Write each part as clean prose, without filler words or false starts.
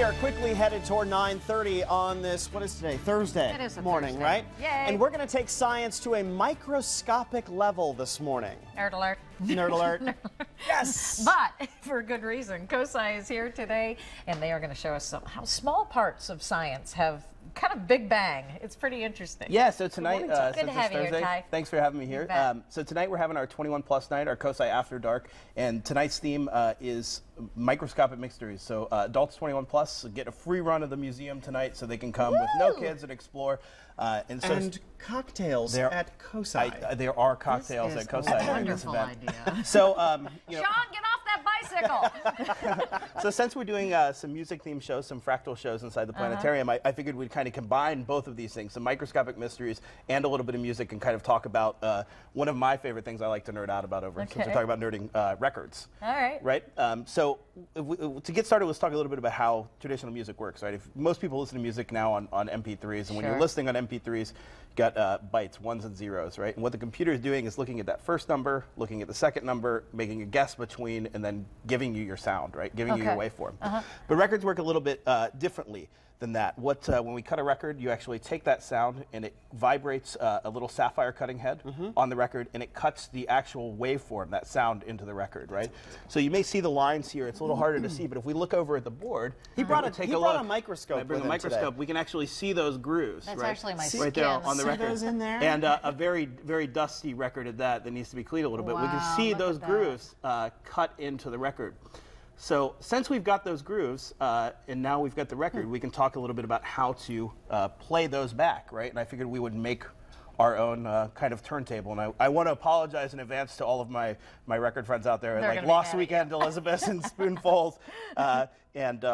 We are quickly headed toward 9:30 on this, what is today? Thursday It is a morning, Thursday. right? Yay. And we're going to take science to a microscopic level this morning. Nerd alert. Nerd alert. Yes! But for good reason. COSI is here today, and they are going to show us how small parts of science have kind of big bang. It's pretty interesting. Yeah, so tonight, Good since to have it's you here, Thursday, Ty. thanks for having me here. You bet. So tonight we're having our 21 plus night, our COSI After Dark, and tonight's theme is microscopic mysteries. So adults 21 plus get a free run of the museum tonight, so they can come with no kids and explore. And cocktails at COSI. There are cocktails at COSI during this Wonderful event. idea. So, you know, Sean, get off that bicycle! so since we're doing some music-themed shows, some fractal shows inside the planetarium, I figured we'd kind of combine both of these things, some microscopic mysteries and a little bit of music, and kind of talk about one of my favorite things I like to nerd out about over, since we're talking about nerding records. All right. Right? So to get started, let's talk a little bit about how traditional music works, right? If most people listen to music now on MP3s, and when you're listening on MP3s, you got bytes, ones and zeros, right? And what the computer is doing is looking at that first number, looking at the second number, making a guess between, and then giving you your sound, right? Giving you your waveform. But records work a little bit differently than that. When we cut a record, you actually take that sound and it vibrates a little sapphire cutting head on the record, and it cuts the actual waveform, that sound, into the record, right? So you may see the lines here. It's a little harder to see, but if we look over at the board, He brought a microscope. I bring a microscope. We can actually see those grooves. That's right? actually my right there on the See record. those in there? And a very, very dusty record at that needs to be cleaned a little bit. We can see look those at that. grooves cut into the record. So since we've got those grooves, and now we've got the record, we can talk a little bit about how to play those back, right? And I figured we would make our own kind of turntable. And I want to apologize in advance to all of my record friends out there, They're like gonna be Lost mad at Weekend, Elizabeth, and Spoonfuls, and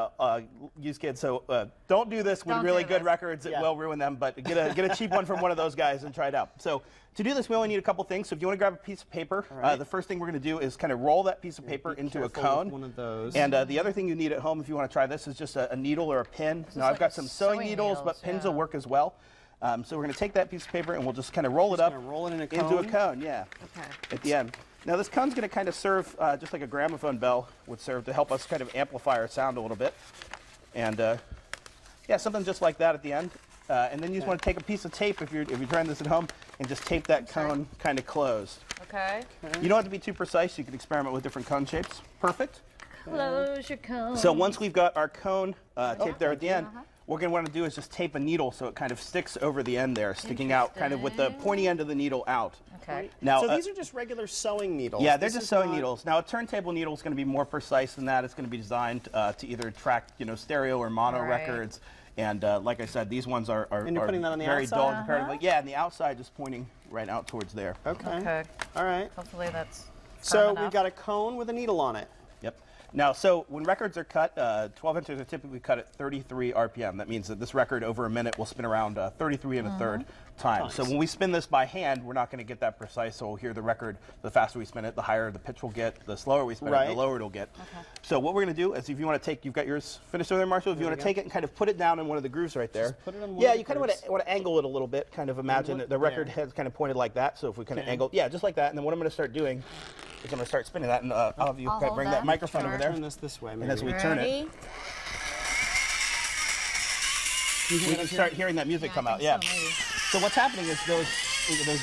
Used Kids. So don't do this with Don't really do good this. records. It will ruin them, but get a cheap one from one of those guys and try it out. So to do this, we only need a couple things. So if you want to grab a piece of paper, the first thing we're going to do is kind of roll that piece of paper into a cone. One of those. And the other thing you need at home, if you want to try this, is just a needle or a pin. Now, I've got some sewing needles, but pins will work as well. So we're going to take that piece of paper and we'll just kind of roll it up roll it in a into a cone? cone, at the end. Now, this cone's going to kind of serve, just like a gramophone bell would serve, to help us kind of amplify our sound a little bit. And yeah, something just like that at the end. And then you just want to take a piece of tape, if you're trying this at home, and just tape that cone kind of closed. Okay. You don't have to be too precise. You can experiment with different cone shapes. Perfect. Close your cone. So once we've got our cone taped there at the end, what we're going to want to do is just tape a needle so it kind of sticks over the end there, sticking out kind of with the pointy end of the needle out. Okay. Now, So these are just regular sewing needles. yeah, they're This just is sewing not- needles. Now, a turntable needle is going to be more precise than that. It's going to be designed to either track, stereo or mono records. And like I said, these ones are And you're putting that on the very outside? dull comparatively. Yeah, and the outside just pointing right out towards there. Okay. Okay. All right. Hopefully that's So firm we've got a cone with a needle on it. Yep. Now, so when records are cut, 12 inches are typically cut at 33 RPM. That means that this record over a minute will spin around 33 and a third times. So when we spin this by hand, we're not going to get that precise. So we'll hear the record, the faster we spin it, the higher the pitch will get. The slower we spin it, the lower it'll get. So what we're going to do is, if you want to take, you've got yours finished over there, Marshall. If you want to take it and kind of put it down in one of the grooves right there. Just put it on one yeah, of the you kind of want to angle it a little bit. Kind of imagine that the record head's kind of pointed like that. So if we kind of angle, yeah, just like that. And then what I'm going to start doing is I'm going to start spinning that, and I'll have you I'll bring hold that microphone Sure. over there. Turn this way, maybe. And as we turn it, we can start hearing that music come out. Yeah. So what's happening is those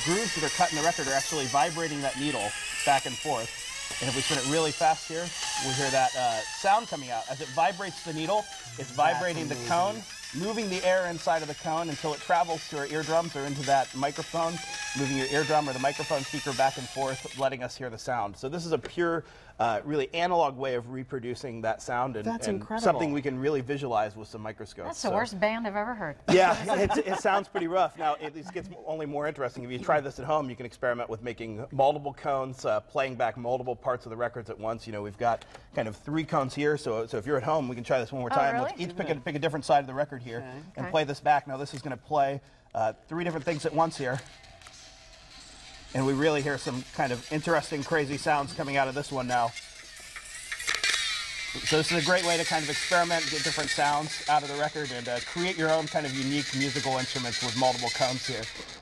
grooves that are cut in the record are actually vibrating that needle back and forth. And if we spin it really fast here, we'll hear that sound coming out. As it vibrates the needle, it's vibrating the cone, moving the air inside of the cone until it travels to our eardrums or into that microphone, moving your eardrum or the microphone speaker back and forth, letting us hear the sound. So this is a pure, really analog way of reproducing that sound, and, something we can really visualize with some microscopes. That's the worst band I've ever heard. Yeah, it sounds pretty rough. Now, it gets only more interesting. If you try this at home, you can experiment with making multiple cones, playing back multiple parts of the records at once. We've got kind of 3 cones here, so if you're at home, we can try this one more time. Really? Let's each pick a different side of the record here and play this back. Now, this is going to play 3 different things at once here. And we really hear some kind of interesting, crazy sounds coming out of this one now. So this is a great way to kind of experiment, get different sounds out of the record, and create your own kind of unique musical instruments with multiple cones here.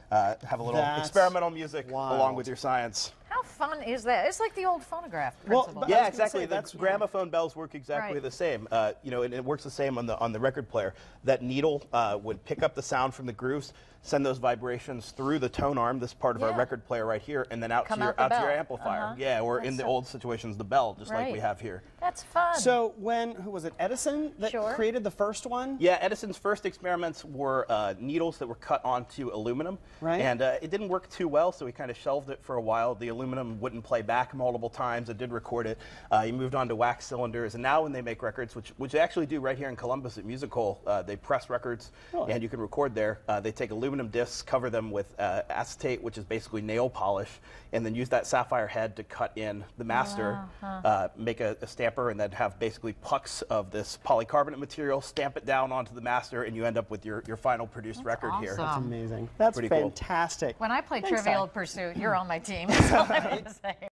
Have a little experimental music along with your science. How fun. fun is that? It's like the old phonograph Well, principle. but- Yeah, I was gonna exactly. say, That's that's- gramophone bells work exactly Right. the same. You know, and it works the same on the record player. That needle would pick up the sound from the grooves, send those vibrations through the tone arm, this part of our Yeah. record player right here, and then out Come to your out the your bell. amplifier. Uh-huh. Yeah, or in That's the so- old situations, the bell, just like we Right. have here. That's fun. So who was it, Edison that Sure. created the first one? Yeah, Edison's first experiments were needles that were cut onto aluminum. Right. And it didn't work too well, so he kind of shelved it for a while. The aluminum wouldn't play back multiple times. It did record it. He moved on to wax cylinders, and now when they make records, which they actually do right here in Columbus at Music Hall, they press records, Really? and you can record there. They take aluminum discs, cover them with acetate, which is basically nail polish, and then use that sapphire head to cut in the master, make a stamper, and then have basically pucks of this polycarbonate material, stamp it down onto the master, and you end up with your final produced record here. awesome. Amazing. That's Pretty cool. fantastic. When I play Thanks, Trivial Ty. Pursuit, you're on my team. That's all I'm going to say.